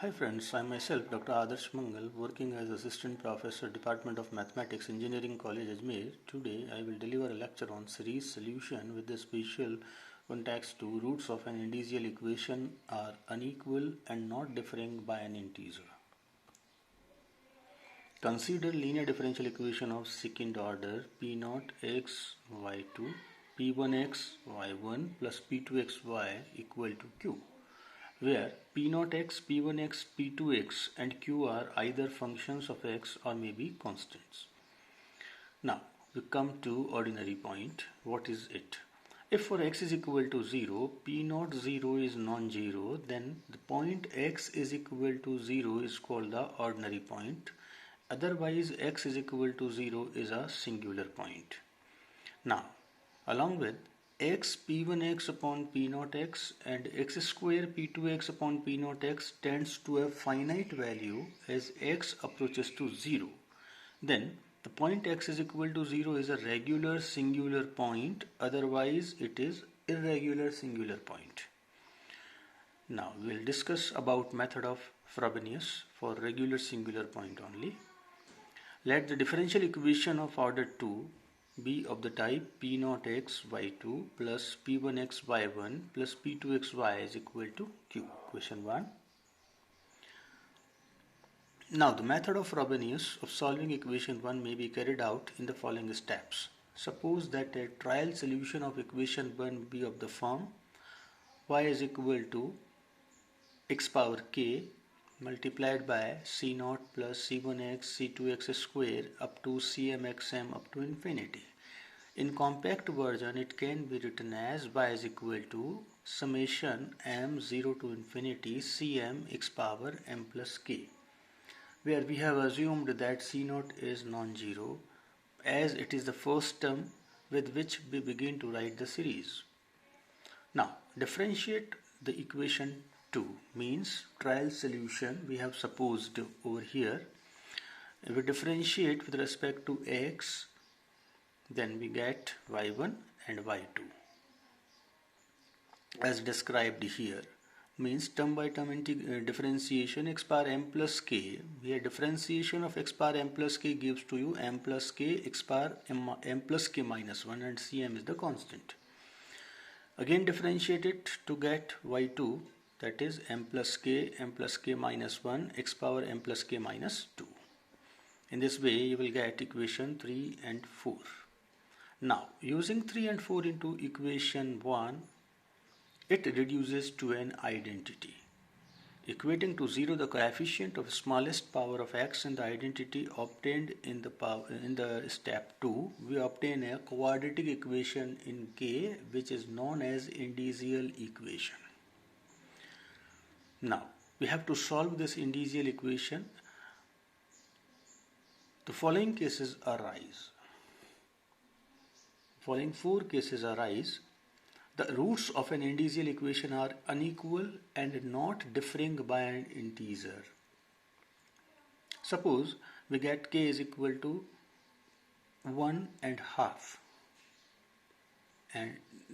Hi friends, I myself Dr. Adarsh Mangal, working as Assistant Professor, Department of Mathematics, Engineering College, Ajmer. Today I will deliver a lecture on series solution with the special context to roots of an individual equation are unequal and not differing by an integer. Consider linear differential equation of second order P0 x y2 P1x y1 plus P2xy equal to Q, where P0x, P1x, P2x and Q are either functions of x or maybe constants. Now we come to ordinary point. What is it? If for x is equal to 0, P0 0 is non-zero, then the point x is equal to 0 is called the ordinary point. Otherwise x is equal to 0 is a singular point. Now along with x p1x upon p0x and x square p2x upon p0x tends to a finite value as x approaches to 0, then the point x is equal to 0 is a regular singular point, otherwise it is irregular singular point. Now we will discuss about method of Frobenius for regular singular point only. Let the differential equation of order 2 be of the type P0x y2 plus P1x y1 plus P2xy is equal to Q. Question 1. Now the method of Frobenius of solving equation 1 may be carried out in the following steps. Suppose that a trial solution of equation 1 be of the form y is equal to x power k multiplied by c0 plus c1x c2x square up to cmxm up to infinity. In compact version it can be written as y is equal to summation m0 to infinity cm x power m plus k, where we have assumed that c0 is non-zero as it is the first term with which we begin to write the series. Now differentiate the equation 2 means trial solution we have supposed over here. If we differentiate with respect to x, then we get y1 and y2 as described here. Means term by term differentiation x power m plus k, where differentiation of x power m plus k gives to you m plus k x power m plus k minus 1 and cm is the constant. Again differentiate it to get y2, that is m plus k minus 1 x power m plus k minus 2. In this way you will get equation 3 and 4. Now using 3 and 4 into equation 1, it reduces to an identity. Equating to 0 the coefficient of smallest power of x and the identity obtained in the step 2, we obtain a quadratic equation in K which is known as individual equation. Now we have to solve this individual equation. The following cases arise. Following 4 cases arise. The roots of an individual equation are unequal and not differing by an integer. Suppose we get k is equal to 1.5 and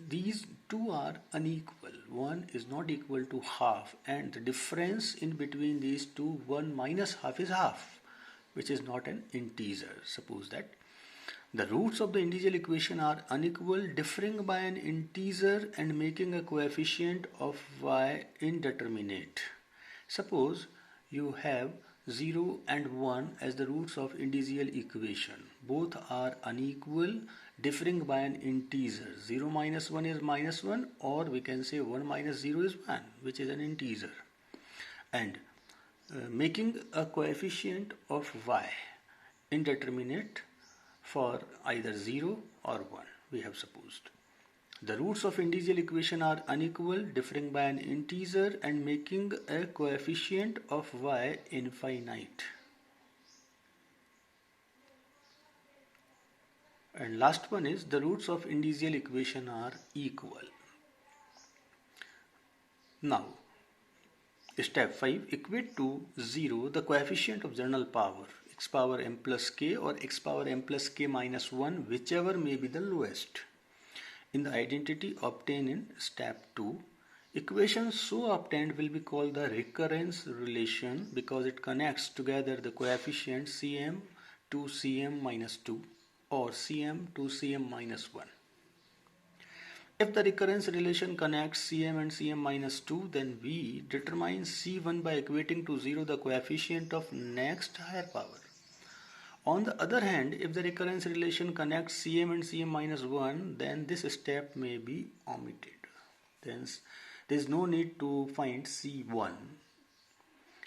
these two are unequal. 1 is not equal to half and the difference in between these two, 1 minus half is half, which is not an integer. Suppose that the roots of the individual equation are unequal, differing by an integer and making a coefficient of y indeterminate. Suppose you have 0 and 1 as the roots of individual equation. Both are unequal, differing by an integer. 0 minus 1 is minus 1, or we can say 1 minus 0 is 1, which is an integer. And making a coefficient of y indeterminate for either 0 or 1, we have supposed. The roots of individual equation are unequal, differing by an integer and making a coefficient of y infinite. And last one is the roots of individual equation are equal. Now step 5, equate to 0 the coefficient of general power x power m plus k or x power m plus k minus 1, whichever may be the lowest. In the identity obtained in step 2, Equation so obtained will be called the recurrence relation because it connects together the coefficient Cm to Cm minus 2 or Cm to Cm minus 1. If the recurrence relation connects Cm and Cm minus 2, then we determine C1 by equating to 0 the coefficient of next higher power. On the other hand, if the recurrence relation connects Cm and Cm minus 1, then this step may be omitted. Hence, there is no need to find C1.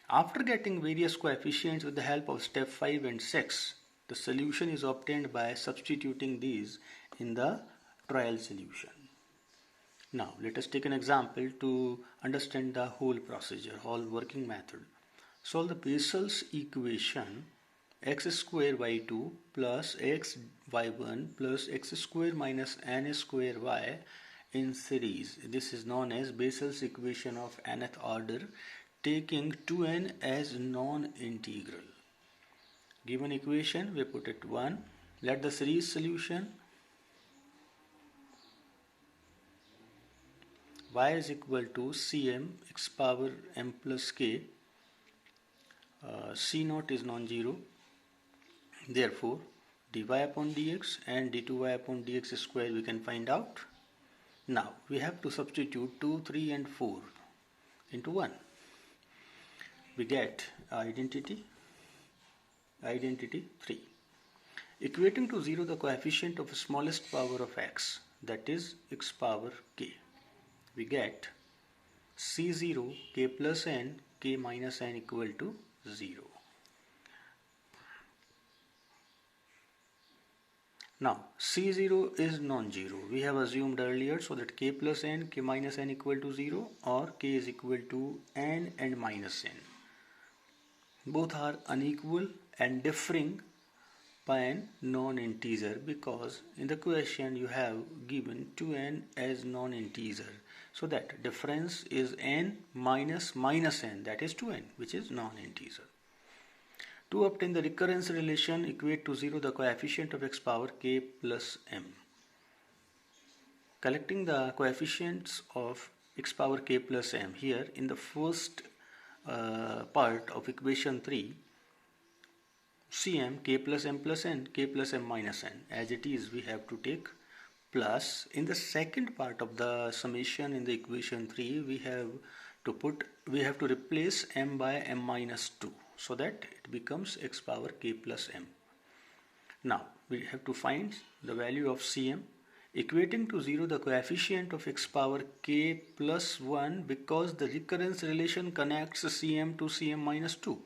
After getting various coefficients with the help of step 5 and 6, the solution is obtained by substituting these in the trial solution. Now, let us take an example to understand the whole procedure, whole working method. Solve the Bessel's equation x square y2 plus x y1 plus x square minus n square y in series. This is known as Bessel's equation of nth order, taking 2n as non-integral. Given equation, we put it 1. Let the series solution y is equal to Cm x power m plus k. C naught is non-zero. Therefore, dy upon dx and d2y upon dx square we can find out. Now, we have to substitute 2, 3 and 4 into 1. We get identity 3. Equating to 0 the coefficient of the smallest power of x, that is x power k. We get C0 k plus n, k minus n equal to 0. Now, C0 is non-zero. We have assumed earlier so that k plus n, k minus n equal to 0 or k is equal to n and minus n. Both are unequal and differing by an non-integer because in the question you have given 2n as non-integer. So that difference is n minus minus n, that is 2n, which is non-integer. To obtain the recurrence relation, equate to 0 the coefficient of x power k plus m. Collecting the coefficients of x power k plus m here in the first part of equation 3, Cm k plus m plus n, k plus m minus n. As it is, we have to take plus. In the second part of the summation in the equation 3, we have to replace m by m minus 2 so that it becomes x power k plus m. Now, we have to find the value of Cm. Equating to 0 the coefficient of x power k plus 1 because the recurrence relation connects Cm to Cm minus 2.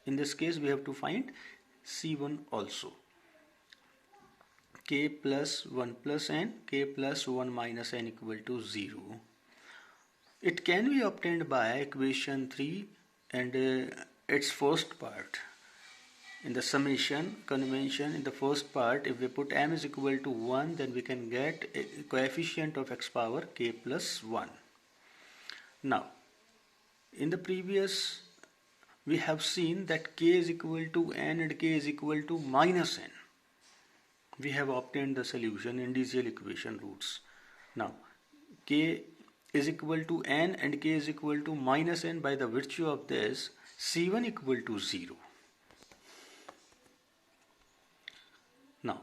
In this case, we have to find C1 also. K plus 1 plus n, k plus 1 minus n equal to 0. It can be obtained by equation 3 and its first part. In the summation convention, in the first part, if we put m is equal to 1, then we can get a coefficient of x power k plus 1. Now, in the previous, we have seen that k is equal to n and k is equal to minus n. We have obtained the solution in individual equation roots. Now, k is equal to n and k is equal to minus n. By the virtue of this, C1 equal to 0. Now,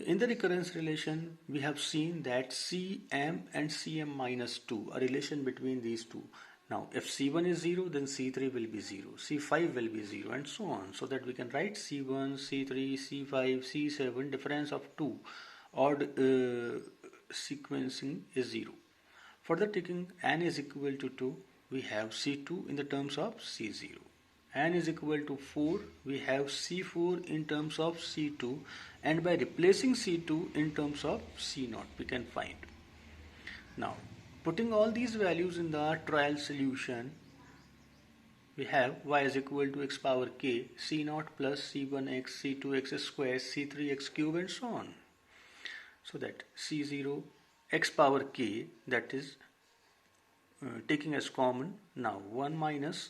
in the recurrence relation, we have seen that Cm and Cm minus 2, a relation between these two. Now, if C1 is 0, then C3 will be 0, C5 will be 0 and so on. So that we can write C1, C3, C5, C7, difference of 2, odd sequencing is 0. Further taking n is equal to 2, we have C2 in the terms of C0. N is equal to 4, we have C4 in terms of C2, and by replacing C2 in terms of C0, we can find. Now, putting all these values in the trial solution, we have y is equal to x power k, C0 plus C1x, C2x square, C3x cube and so on. So that C0 x power k, that is taking as common, now 1 minus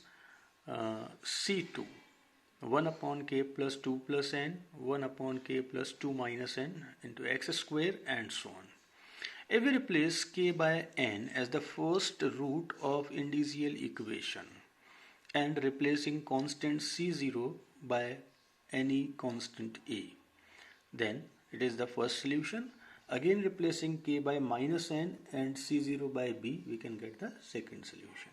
C2, 1 upon k plus 2 plus n, 1 upon k plus 2 minus n into x square and so on. If we replace k by n as the first root of indicial equation and replacing constant c0 by any constant a, then it is the first solution. Again replacing k by minus n and c0 by b, we can get the second solution.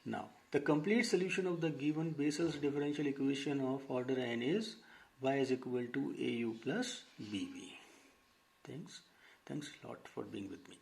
Now, the complete solution of the given basis differential equation of order n is y is equal to au plus bv. Thanks a lot for being with me.